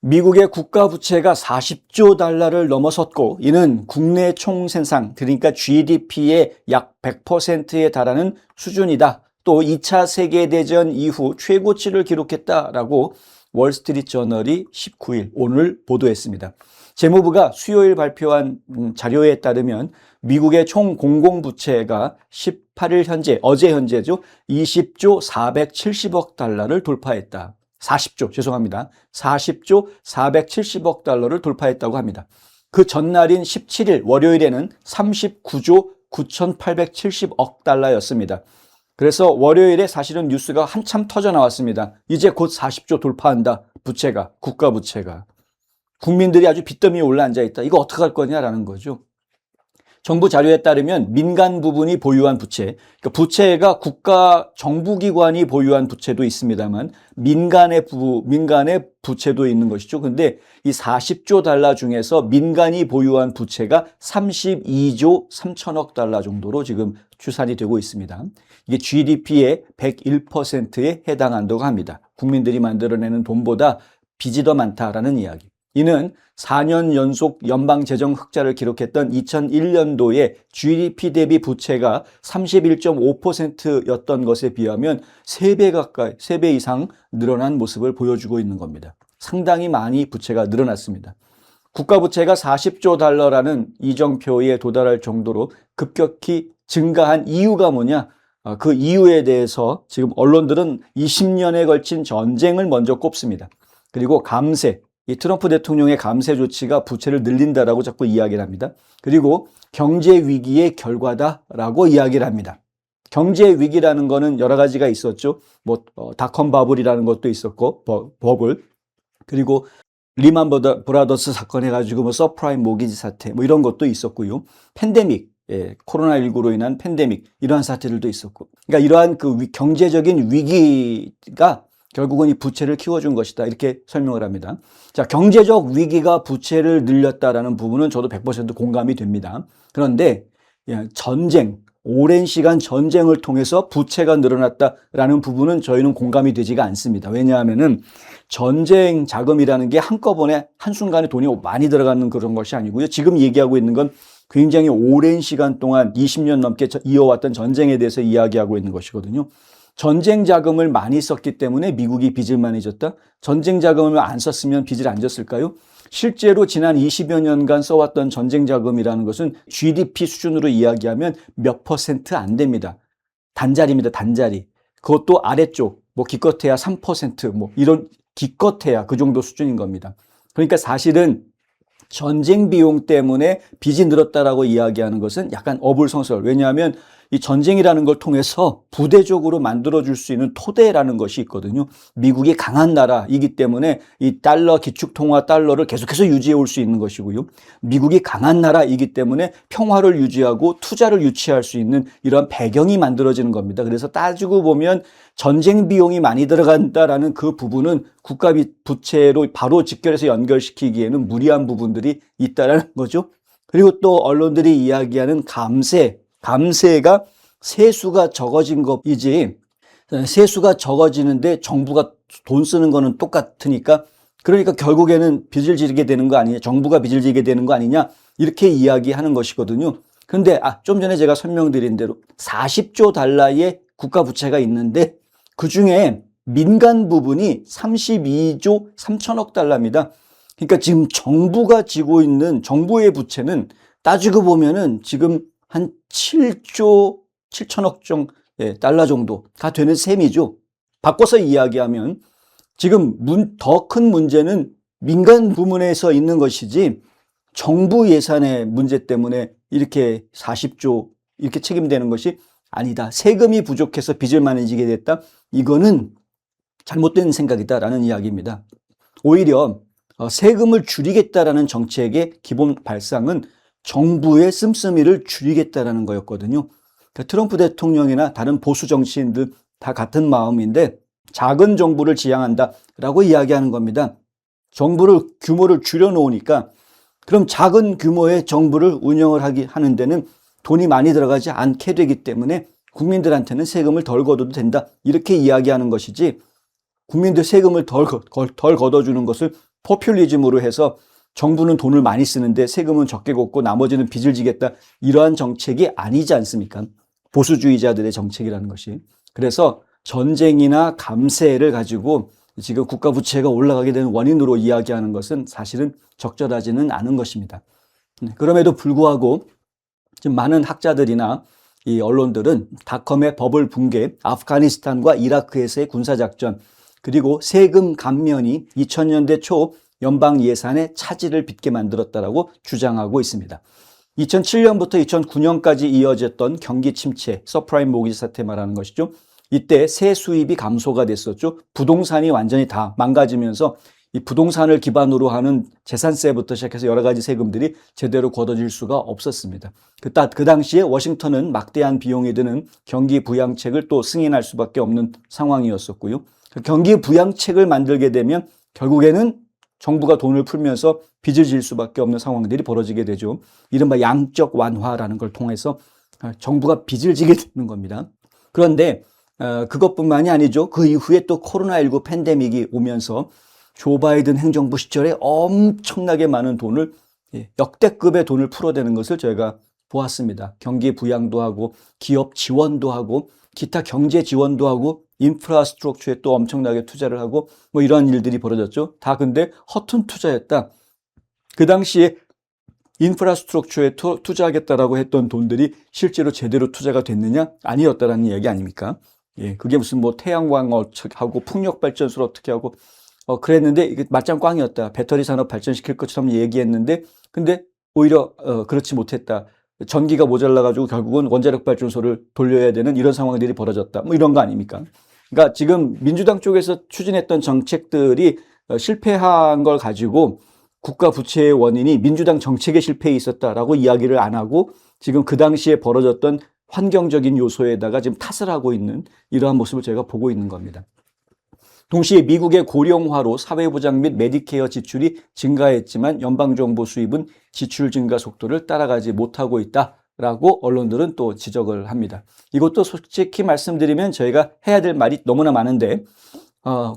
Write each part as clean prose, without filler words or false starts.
미국의 국가 부채가 40조 달러를 넘어섰고 이는 국내 총생산 그러니까 GDP의 약 100%에 달하는 수준이다. 또 2차 세계대전 이후 최고치를 기록했다라고 월스트리트저널이 19일 오늘 보도했습니다. 재무부가 수요일 발표한 자료에 따르면 미국의 총 공공부채가 18일 현재, 어제 현재죠. 20조 470억 달러를 돌파했다. 40조 470억 달러를 돌파했다고 합니다. 그 전날인 17일 월요일에는 39조 9,870억 달러였습니다. 그래서 월요일에 사실은 뉴스가 한참 터져 나왔습니다. 이제 곧 40조 돌파한다. 부채가, 국가 부채가. 국민들이 아주 빚더미에 올라앉아 있다. 이거 어떡할 거냐라는 거죠. 정부 자료에 따르면 민간 부분이 보유한 부채, 그러니까 부채가 국가 정부기관이 보유한 부채도 있습니다만 민간의 부채도 있는 것이죠. 근데 이 40조 달러 중에서 민간이 보유한 부채가 32조 3천억 달러 정도로 지금 추산이 되고 있습니다. 이게 GDP의 101%에 해당한다고 합니다. 국민들이 만들어내는 돈보다 빚이 더 많다라는 이야기. 이는 4년 연속 연방재정 흑자를 기록했던 2001년도에 GDP 대비 부채가 31.5%였던 것에 비하면 3배 가까이, 3배 이상 늘어난 모습을 보여주고 있는 겁니다. 상당히 많이 부채가 늘어났습니다. 국가 부채가 40조 달러라는 이정표에 도달할 정도로 급격히 증가한 이유가 뭐냐? 그 이유에 대해서 지금 언론들은 20년에 걸친 전쟁을 먼저 꼽습니다. 그리고 감세, 이 트럼프 대통령의 감세 조치가 부채를 늘린다라고 자꾸 이야기를 합니다. 그리고 경제 위기의 결과다라고 이야기를 합니다. 경제 위기라는 거는 여러 가지가 있었죠. 닷컴 버블이라는 것도 있었고, 버블. 그리고 리만 브라더스 사건 해가지고 서프라임 모기지 사태 이런 것도 있었고요. 팬데믹, 코로나19로 인한 팬데믹 이러한 사태들도 있었고. 그러니까 이러한 그 경제적인 위기가 결국은 이 부채를 키워준 것이다. 이렇게 설명을 합니다. 자, 경제적 위기가 부채를 늘렸다라는 부분은 저도 100% 공감이 됩니다. 그런데 전쟁, 오랜 시간 전쟁을 통해서 부채가 늘어났다라는 부분은 저희는 공감이 되지가 않습니다. 왜냐하면은 전쟁 자금이라는 게 한꺼번에 한순간에 돈이 많이 들어가는 그런 것이 아니고요. 지금 얘기하고 있는 건 굉장히 오랜 시간 동안 20년 넘게 이어왔던 전쟁에 대해서 이야기하고 있는 것이거든요. 전쟁 자금을 많이 썼기 때문에 미국이 빚을 많이 졌다? 전쟁 자금을 안 썼으면 빚을 안 졌을까요? 실제로 지난 20여 년간 써왔던 전쟁 자금이라는 것은 GDP 수준으로 이야기하면 몇 % 안 됩니다. 단자리입니다. 단자리. 그것도 아래쪽, 기껏해야 3%, 이런 기껏해야 그 정도 수준인 겁니다. 그러니까 사실은 전쟁 비용 때문에 빚이 늘었다라고 이야기하는 것은 약간 어불성설. 왜냐하면 이 전쟁이라는 걸 통해서 부대적으로 만들어줄 수 있는 토대라는 것이 있거든요. 미국이 강한 나라이기 때문에 이 기축통화 달러를 계속해서 유지해 올 수 있는 것이고요. 미국이 강한 나라이기 때문에 평화를 유지하고 투자를 유치할 수 있는 이런 배경이 만들어지는 겁니다. 그래서 따지고 보면 전쟁 비용이 많이 들어간다라는 그 부분은 국가 부채로 바로 직결해서 연결시키기에는 무리한 부분들이 있다라는 거죠. 그리고 또 언론들이 이야기하는 감세가 세수가 적어진 것이지 세수가 적어지는데 정부가 돈 쓰는 거는 똑같으니까 그러니까 결국에는 빚을 지게 되는 거 아니냐, 정부가 빚을 지게 되는 거 아니냐 이렇게 이야기하는 것이거든요. 그런데 좀 전에 제가 설명드린 대로 40조 달러의 국가 부채가 있는데 그중에 민간 부분이 32조 3천억 달러입니다. 그러니까 지금 정부가 지고 있는 정부의 부채는 따지고 보면은 지금 한 7조 7천억 달러 정도가 되는 셈이죠. 바꿔서 이야기하면 지금 더 큰 문제는 민간 부문에서 있는 것이지 정부 예산의 문제 때문에 이렇게 40조 이렇게 책임되는 것이 아니다. 세금이 부족해서 빚을 많이 지게 됐다. 이거는 잘못된 생각이다라는 이야기입니다. 오히려 세금을 줄이겠다라는 정책의 기본 발상은 정부의 씀씀이를 줄이겠다라는 거였거든요. 그러니까 트럼프 대통령이나 다른 보수 정치인들 다 같은 마음인데 작은 정부를 지향한다라고 이야기하는 겁니다. 정부를 규모를 줄여놓으니까 그럼 작은 규모의 정부를 운영을 하는 데는 돈이 많이 들어가지 않게 되기 때문에 국민들한테는 세금을 덜 걷어도 된다. 이렇게 이야기하는 것이지 국민들 세금을 덜 걷어주는 것을 포퓰리즘으로 해서 정부는 돈을 많이 쓰는데 세금은 적게 걷고 나머지는 빚을 지겠다. 이러한 정책이 아니지 않습니까? 보수주의자들의 정책이라는 것이. 그래서 전쟁이나 감세를 가지고 지금 국가 부채가 올라가게 되는 원인으로 이야기하는 것은 사실은 적절하지는 않은 것입니다. 그럼에도 불구하고 지금 많은 학자들이나 이 언론들은 닷컴의 버블 붕괴, 아프가니스탄과 이라크에서의 군사작전, 그리고 세금 감면이 2000년대 초 연방 예산의 차질을 빚게 만들었다라고 주장하고 있습니다. 2007년부터 2009년까지 이어졌던 경기 침체, 서프라임 모기지 사태 말하는 것이죠. 이때 세 수입이 감소가 됐었죠. 부동산이 완전히 다 망가지면서 이 부동산을 기반으로 하는 재산세부터 시작해서 여러 가지 세금들이 제대로 걷어질 수가 없었습니다. 그 당시에 워싱턴은 막대한 비용이 드는 경기 부양책을 또 승인할 수밖에 없는 상황이었었고요. 경기 부양책을 만들게 되면 결국에는 정부가 돈을 풀면서 빚을 질 수밖에 없는 상황들이 벌어지게 되죠. 이른바 양적 완화라는 걸 통해서 정부가 빚을 지게 되는 겁니다. 그런데 그것뿐만이 아니죠. 그 이후에 또 코로나19 팬데믹이 오면서 조 바이든 행정부 시절에 엄청나게 많은 돈을, 역대급의 돈을 풀어대는 것을 저희가 보았습니다. 경기 부양도 하고 기업 지원도 하고 기타 경제 지원도 하고 인프라스트럭처에 또 엄청나게 투자를 하고 뭐 이러한 일들이 벌어졌죠. 다 근데 허튼 투자였다. 그 당시에 인프라스트럭처에 투자하겠다라고 했던 돈들이 실제로 제대로 투자가 됐느냐? 아니었다라는 이야기 아닙니까? 그게 무슨 뭐 태양광 어떻게 하고 풍력발전소를 어떻게 하고 그랬는데 이게 맞짱 꽝이었다. 배터리 산업 발전시킬 것처럼 얘기했는데 근데 오히려 그렇지 못했다. 전기가 모자라가지고 결국은 원자력 발전소를 돌려야 되는 이런 상황들이 벌어졌다. 뭐 이런 거 아닙니까? 그러니까 지금 민주당 쪽에서 추진했던 정책들이 실패한 걸 가지고 국가 부채의 원인이 민주당 정책의 실패에 있었다라고 이야기를 안 하고 지금 그 당시에 벌어졌던 환경적인 요소에다가 지금 탓을 하고 있는 이러한 모습을 제가 보고 있는 겁니다. 동시에 미국의 고령화로 사회보장 및 메디케어 지출이 증가했지만 연방정부 수입은 지출 증가 속도를 따라가지 못하고 있다라고 언론들은 또 지적을 합니다. 이것도 솔직히 말씀드리면 저희가 해야 될 말이 너무나 많은데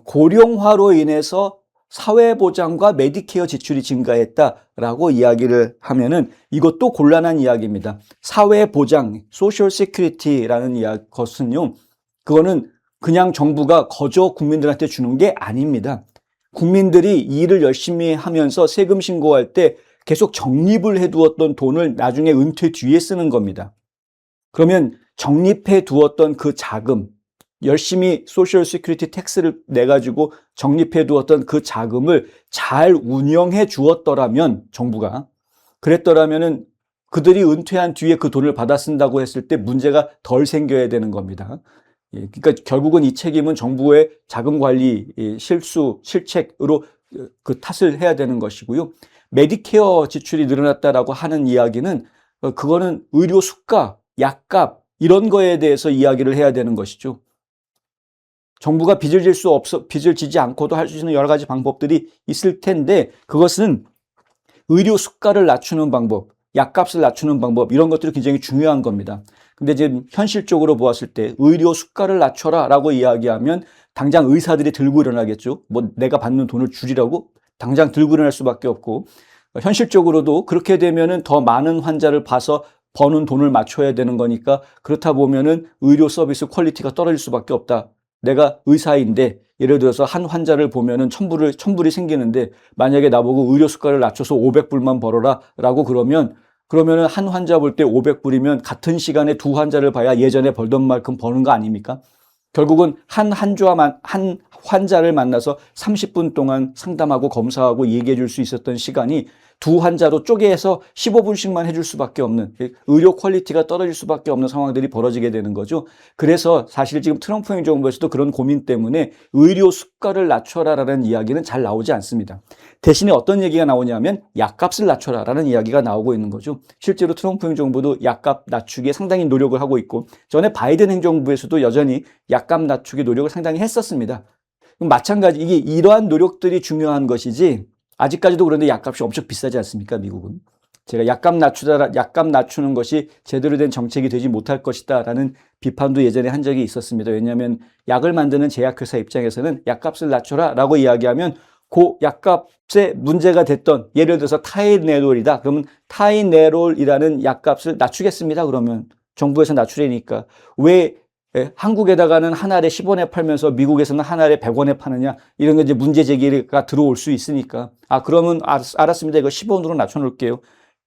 고령화로 인해서 사회보장과 메디케어 지출이 증가했다라고 이야기를 하면은 이것도 곤란한 이야기입니다. 사회보장, 소셜 시큐리티라는 것은요, 그거는 그냥 정부가 거저 국민들한테 주는 게 아닙니다. 국민들이 일을 열심히 하면서 세금 신고할 때 계속 적립을 해두었던 돈을 나중에 은퇴 뒤에 쓰는 겁니다. 그러면 적립해 두었던 그 자금, 열심히 소셜 시큐리티 텍스를 내가지고 적립해 두었던 그 자금을 잘 운영해 주었더라면 정부가 그랬더라면은 그들이 은퇴한 뒤에 그 돈을 받아 쓴다고 했을 때 문제가 덜 생겨야 되는 겁니다. 그러니까 결국은 이 책임은 정부의 자금 관리 실수, 실책으로 그 탓을 해야 되는 것이고요. 메디케어 지출이 늘어났다라고 하는 이야기는 그거는 의료 수가, 약값 이런 거에 대해서 이야기를 해야 되는 것이죠. 정부가 빚을 지지 않고도 할 수 있는 여러 가지 방법들이 있을 텐데 그것은 의료 수가를 낮추는 방법, 약값을 낮추는 방법 이런 것들이 굉장히 중요한 겁니다. 근데 지금 현실적으로 보았을 때 의료 수가를 낮춰라 라고 이야기하면 당장 의사들이 들고 일어나겠죠. 뭐 내가 받는 돈을 줄이라고 당장 들고 일어날 수밖에 없고 현실적으로도 그렇게 되면은 더 많은 환자를 봐서 버는 돈을 맞춰야 되는 거니까 그렇다 보면은 의료 서비스 퀄리티가 떨어질 수밖에 없다. 내가 의사인데 예를 들어서 한 환자를 보면은 천불이 생기는데 만약에 나보고 의료 수가를 낮춰서 500불만 벌어라 라고 그러면은 한 환자 볼 때 500불이면 같은 시간에 두 환자를 봐야 예전에 벌던 만큼 버는 거 아닙니까? 결국은 한 환자를 만나서 30분 동안 상담하고 검사하고 얘기해 줄 수 있었던 시간이 두 환자로 쪼개서 15분씩만 해줄 수밖에 없는 의료 퀄리티가 떨어질 수밖에 없는 상황들이 벌어지게 되는 거죠. 그래서 사실 지금 트럼프 행정부에서도 그런 고민 때문에 의료 수가를 낮춰라라는 이야기는 잘 나오지 않습니다. 대신에 어떤 얘기가 나오냐면 약값을 낮춰라라는 이야기가 나오고 있는 거죠. 실제로 트럼프 행정부도 약값 낮추기에 상당히 노력을 하고 있고 전에 바이든 행정부에서도 여전히 약값 낮추기 노력을 상당히 했었습니다. 마찬가지 이러한 노력들이 중요한 것이지 아직까지도 그런데 약값이 엄청 비싸지 않습니까? 미국은. 제가 약값 낮추는 것이 제대로 된 정책이 되지 못할 것이다 라는 비판도 예전에 한 적이 있었습니다. 왜냐하면 약을 만드는 제약회사 입장에서는 약값을 낮춰라 라고 이야기하면 그 약값에 문제가 됐던, 예를 들어서 타이레놀이다. 그러면 타이레놀이라는 약값을 낮추겠습니다. 그러면 정부에서 낮추려니까 왜 한국에다가는 한 알에 10원에 팔면서 미국에서는 한 알에 100원에 파느냐, 이런 게 이제 문제 제기가 들어올 수 있으니까, 그러면 알았습니다. 이거 10원으로 낮춰놓을게요.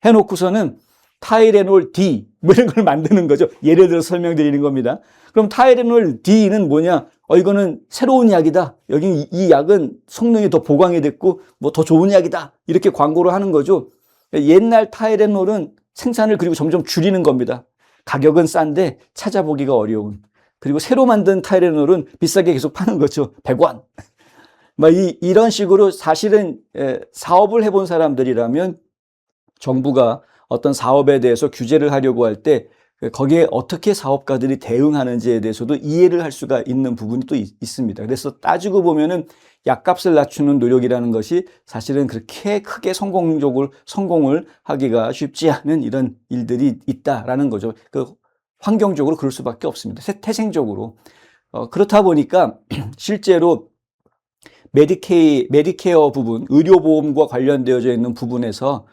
해놓고서는 타이레놀 D 뭐 이런 걸 만드는 거죠. 예를 들어 설명드리는 겁니다. 그럼 타이레놀 D는 뭐냐? 이거는 새로운 약이다. 여기 이 약은 성능이 더 보강이 됐고 뭐 더 좋은 약이다. 이렇게 광고를 하는 거죠. 옛날 타이레놀은 생산을 그리고 점점 줄이는 겁니다. 가격은 싼데 찾아보기가 어려운. 그리고 새로 만든 타이레놀은 비싸게 계속 파는 거죠. 100원. 이런 식으로 사실은 사업을 해본 사람들이라면 정부가 어떤 사업에 대해서 규제를 하려고 할 때 거기에 어떻게 사업가들이 대응하는지에 대해서도 이해를 할 수가 있는 부분이 또 있습니다. 그래서 따지고 보면은 약값을 낮추는 노력이라는 것이 사실은 그렇게 크게 성공을 하기가 쉽지 않은 이런 일들이 있다라는 거죠. 환경적으로 그럴 수밖에 없습니다. 태생적으로. 그렇다 보니까 실제로 메디케어 부분, 의료보험과 관련되어져 있는 부분에서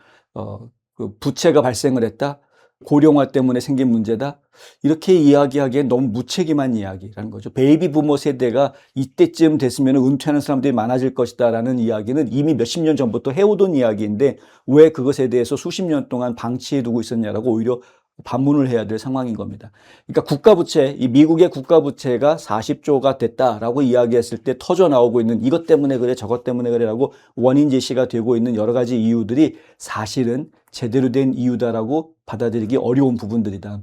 그 부채가 발생을 했다. 고령화 때문에 생긴 문제다. 이렇게 이야기하기엔 너무 무책임한 이야기라는 거죠. 베이비 부모 세대가 이때쯤 됐으면 은퇴하는 사람들이 많아질 것이다라는 이야기는 이미 몇십 년 전부터 해오던 이야기인데 왜 그것에 대해서 수십 년 동안 방치해두고 있었냐라고 오히려 반문을 해야 될 상황인 겁니다. 그러니까 국가부채, 이 미국의 국가부채가 40조가 됐다라고 이야기했을 때 터져 나오고 있는 이것 때문에 그래 저것 때문에 그래라고 원인 제시가 되고 있는 여러 가지 이유들이 사실은 제대로 된 이유다라고 받아들이기 어려운 부분들이다.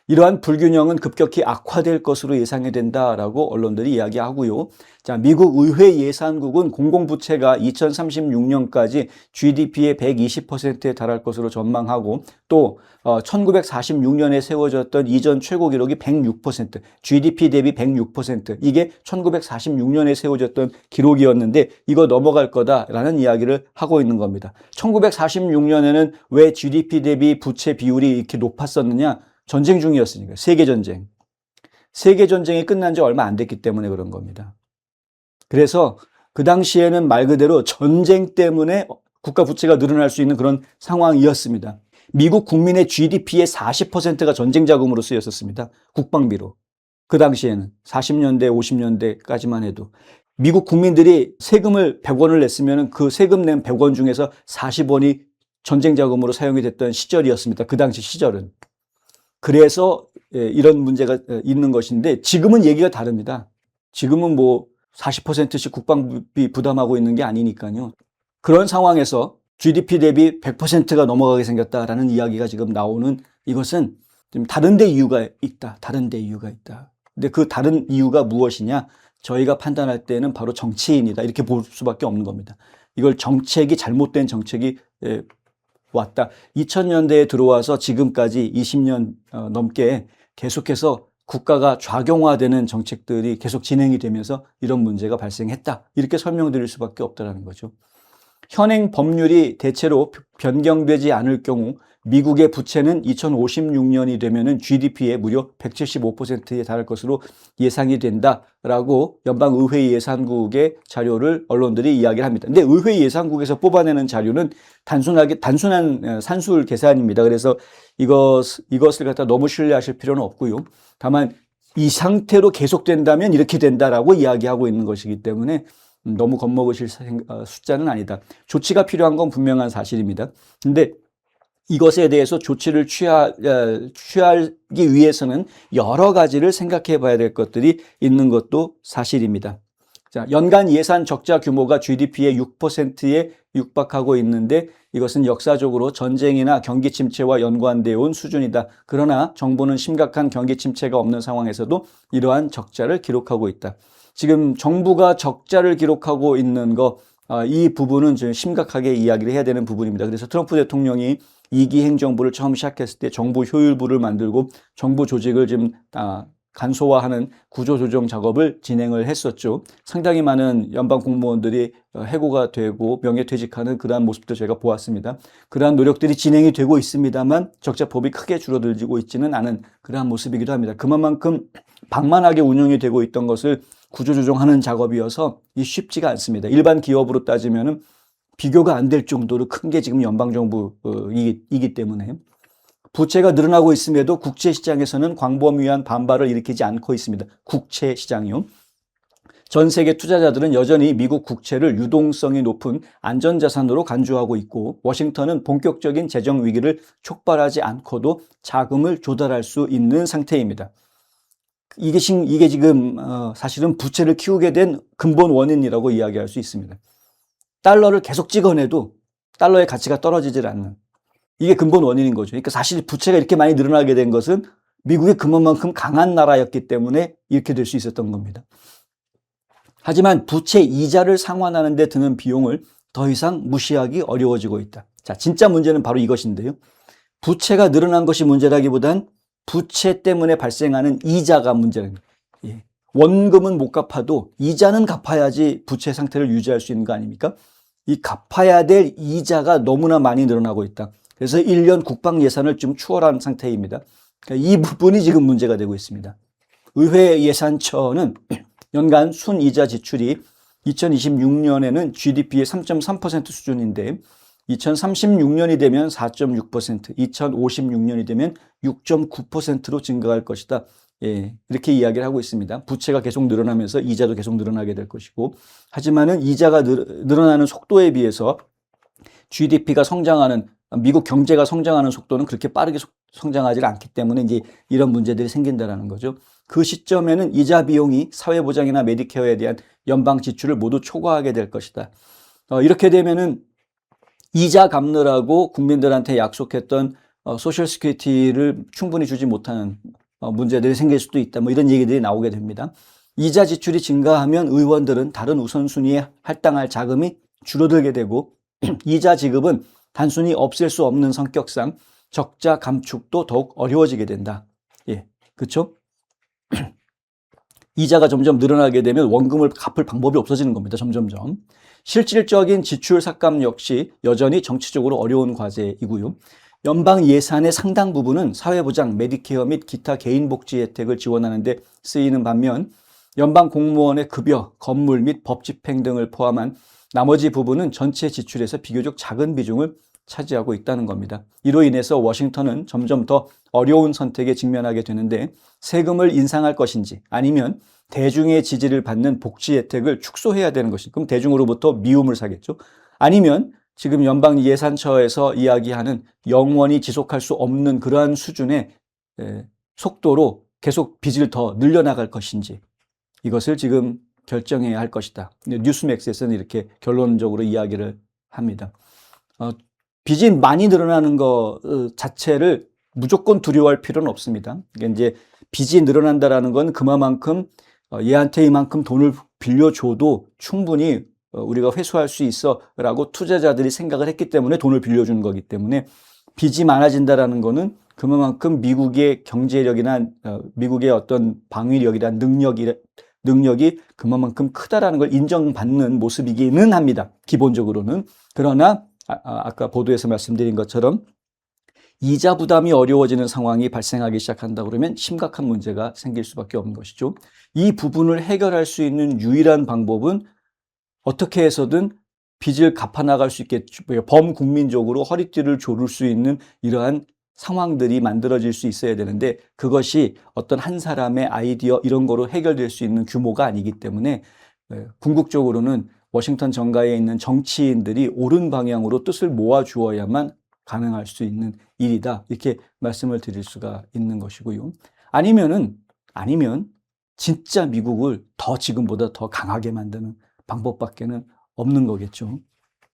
이러한 불균형은 급격히 악화될 것으로 예상이 된다라고 언론들이 이야기하고요. 자, 미국 의회 예산국은 공공부채가 2036년까지 GDP의 120%에 달할 것으로 전망하고 또 1946년에 세워졌던 이전 최고 기록이 106%, GDP 대비 106%, 이게 1946년에 세워졌던 기록이었는데 이거 넘어갈 거다라는 이야기를 하고 있는 겁니다. 1946년에는 왜 GDP 대비 부채 비율이 이렇게 높았었느냐? 전쟁 중이었으니까. 세계전쟁. 세계전쟁이 끝난 지 얼마 안 됐기 때문에 그런 겁니다. 그래서 그 당시에는 말 그대로 전쟁 때문에 국가 부채가 늘어날 수 있는 그런 상황이었습니다. 미국 국민의 GDP의 40%가 전쟁 자금으로 쓰였었습니다. 국방비로. 그 당시에는 40년대, 50년대까지만 해도. 미국 국민들이 세금을 100원을 냈으면 그 세금 낸 100원 중에서 40원이 전쟁 자금으로 사용이 됐던 시절이었습니다. 그 당시 시절은. 그래서 이런 문제가 있는 것인데 지금은 얘기가 다릅니다. 지금은 뭐 40%씩 국방비 부담하고 있는 게 아니니까요. 그런 상황에서 GDP 대비 100%가 넘어가게 생겼다라는 이야기가 지금 나오는 이것은 좀 다른 데 이유가 있다. 다른 데 이유가 있다. 근데 그 다른 이유가 무엇이냐? 저희가 판단할 때는 바로 정치인이다. 이렇게 볼 수밖에 없는 겁니다. 이걸 잘못된 정책이 왔다. 2000년대에 들어와서 지금까지 20년 넘게 계속해서 국가가 좌경화되는 정책들이 계속 진행이 되면서 이런 문제가 발생했다. 이렇게 설명드릴 수밖에 없다는 거죠. 현행 법률이 대체로 변경되지 않을 경우 미국의 부채는 2056년이 되면은 GDP의 무려 175%에 달할 것으로 예상이 된다라고 연방의회 예산국의 자료를 언론들이 이야기를 합니다. 근데 의회 예산국에서 뽑아내는 자료는 단순한 산술 계산입니다. 그래서 이것을 갖다 너무 신뢰하실 필요는 없고요. 다만 이 상태로 계속된다면 이렇게 된다라고 이야기하고 있는 것이기 때문에 너무 겁먹으실 숫자는 아니다. 조치가 필요한 건 분명한 사실입니다. 근데 이것에 대해서 조치를 취하기 위해서는 여러 가지를 생각해 봐야 될 것들이 있는 것도 사실입니다. 자, 연간 예산 적자 규모가 GDP의 6%에 육박하고 있는데 이것은 역사적으로 전쟁이나 경기 침체와 연관되어 온 수준이다. 그러나 정부는 심각한 경기 침체가 없는 상황에서도 이러한 적자를 기록하고 있다. 지금 정부가 적자를 기록하고 있는 이 부분은 좀 심각하게 이야기를 해야 되는 부분입니다. 그래서 트럼프 대통령이 2기 행정부를 처음 시작했을 때 정부 효율부를 만들고 정부 조직을 좀 간소화하는 구조조정 작업을 진행을 했었죠. 상당히 많은 연방 공무원들이 해고가 되고 명예퇴직하는 그러한 모습도 제가 보았습니다. 그러한 노력들이 진행이 되고 있습니다만 적자폭이 크게 줄어들고 있지는 않은 그러한 모습이기도 합니다. 그만큼 방만하게 운영이 되고 있던 것을 구조조정하는 작업이어서 이 쉽지가 않습니다. 일반 기업으로 따지면은 비교가 안 될 정도로 큰 게 지금 연방정부이기 때문에 부채가 늘어나고 있음에도 국제시장에서는 광범위한 반발을 일으키지 않고 있습니다. 국채시장이요. 전 세계 투자자들은 여전히 미국 국채를 유동성이 높은 안전자산으로 간주하고 있고 워싱턴은 본격적인 재정 위기를 촉발하지 않고도 자금을 조달할 수 있는 상태입니다. 이게 지금 사실은 부채를 키우게 된 근본 원인이라고 이야기할 수 있습니다. 달러를 계속 찍어내도 달러의 가치가 떨어지질 않는 이게 근본 원인인 거죠. 그러니까 사실 부채가 이렇게 많이 늘어나게 된 것은 미국이 그만큼 강한 나라였기 때문에 이렇게 될 수 있었던 겁니다. 하지만 부채 이자를 상환하는 데 드는 비용을 더 이상 무시하기 어려워지고 있다. 자, 진짜 문제는 바로 이것인데요. 부채가 늘어난 것이 문제라기보단 부채 때문에 발생하는 이자가 문제입니다. 예. 원금은 못 갚아도 이자는 갚아야지 부채 상태를 유지할 수 있는 거 아닙니까? 이 갚아야 될 이자가 너무나 많이 늘어나고 있다. 그래서 1년 국방 예산을 좀 추월한 상태입니다. 그러니까 이 부분이 지금 문제가 되고 있습니다. 의회 예산처는 연간 순이자 지출이 2026년에는 GDP의 3.3% 수준인데 2036년이 되면 4.6%, 2056년이 되면 6.9%로 증가할 것이다. 예, 이렇게 이야기를 하고 있습니다. 부채가 계속 늘어나면서 이자도 계속 늘어나게 될 것이고 하지만은 이자가 늘어나는 속도에 비해서 GDP가 성장하는 미국 경제가 성장하는 속도는 그렇게 빠르게 성장하지 않기 때문에 이제 이런 문제들이 생긴다는 거죠. 그 시점에는 이자 비용이 사회보장이나 메디케어에 대한 연방 지출을 모두 초과하게 될 것이다. 이렇게 되면은 이자 갚느라고 국민들한테 약속했던 소셜 시큐리티를 충분히 주지 못하는 문제들이 생길 수도 있다. 뭐 이런 얘기들이 나오게 됩니다. 이자 지출이 증가하면 의원들은 다른 우선순위에 할당할 자금이 줄어들게 되고 이자 지급은 단순히 없앨 수 없는 성격상 적자 감축도 더욱 어려워지게 된다. 예, 그렇죠? 이자가 점점 늘어나게 되면 원금을 갚을 방법이 없어지는 겁니다. 점점점. 실질적인 지출 삭감 역시 여전히 정치적으로 어려운 과제이고요. 연방 예산의 상당 부분은 사회보장, 메디케어 및 기타 개인복지 혜택을 지원하는 데 쓰이는 반면 연방 공무원의 급여, 건물 및 법 집행 등을 포함한 나머지 부분은 전체 지출에서 비교적 작은 비중을 차지하고 있다는 겁니다. 이로 인해서 워싱턴은 점점 더 어려운 선택에 직면하게 되는데 세금을 인상할 것인지 아니면 대중의 지지를 받는 복지 혜택을 축소해야 되는 것인지 그럼 대중으로부터 미움을 사겠죠. 아니면 지금 연방 예산처에서 이야기하는 영원히 지속할 수 없는 그러한 수준의 속도로 계속 빚을 더 늘려나갈 것인지 이것을 지금 결정해야 할 것이다. 뉴스맥스에서는 이렇게 결론적으로 이야기를 합니다. 빚이 많이 늘어나는 것 자체를 무조건 두려워할 필요는 없습니다. 그러니까 이제 빚이 늘어난다라는 건 그만큼 얘한테 이만큼 돈을 빌려줘도 충분히 우리가 회수할 수 있어라고 투자자들이 생각을 했기 때문에 돈을 빌려주는 거기 때문에 빚이 많아진다라는 거는 그만큼 미국의 경제력이나 미국의 어떤 방위력이나 능력이 그만큼 크다라는 걸 인정받는 모습이기는 합니다. 기본적으로는. 그러나 아까 보도에서 말씀드린 것처럼 이자 부담이 어려워지는 상황이 발생하기 시작한다 그러면 심각한 문제가 생길 수밖에 없는 것이죠. 이 부분을 해결할 수 있는 유일한 방법은 어떻게 해서든 빚을 갚아나갈 수 있게 범국민적으로 허리띠를 조를 수 있는 이러한 상황들이 만들어질 수 있어야 되는데 그것이 어떤 한 사람의 아이디어 이런 거로 해결될 수 있는 규모가 아니기 때문에 궁극적으로는 워싱턴 정가에 있는 정치인들이 옳은 방향으로 뜻을 모아주어야만 가능할 수 있는 일이다. 이렇게 말씀을 드릴 수가 있는 것이고요. 아니면 진짜 미국을 지금보다 더 강하게 만드는 방법밖에는 없는 거겠죠.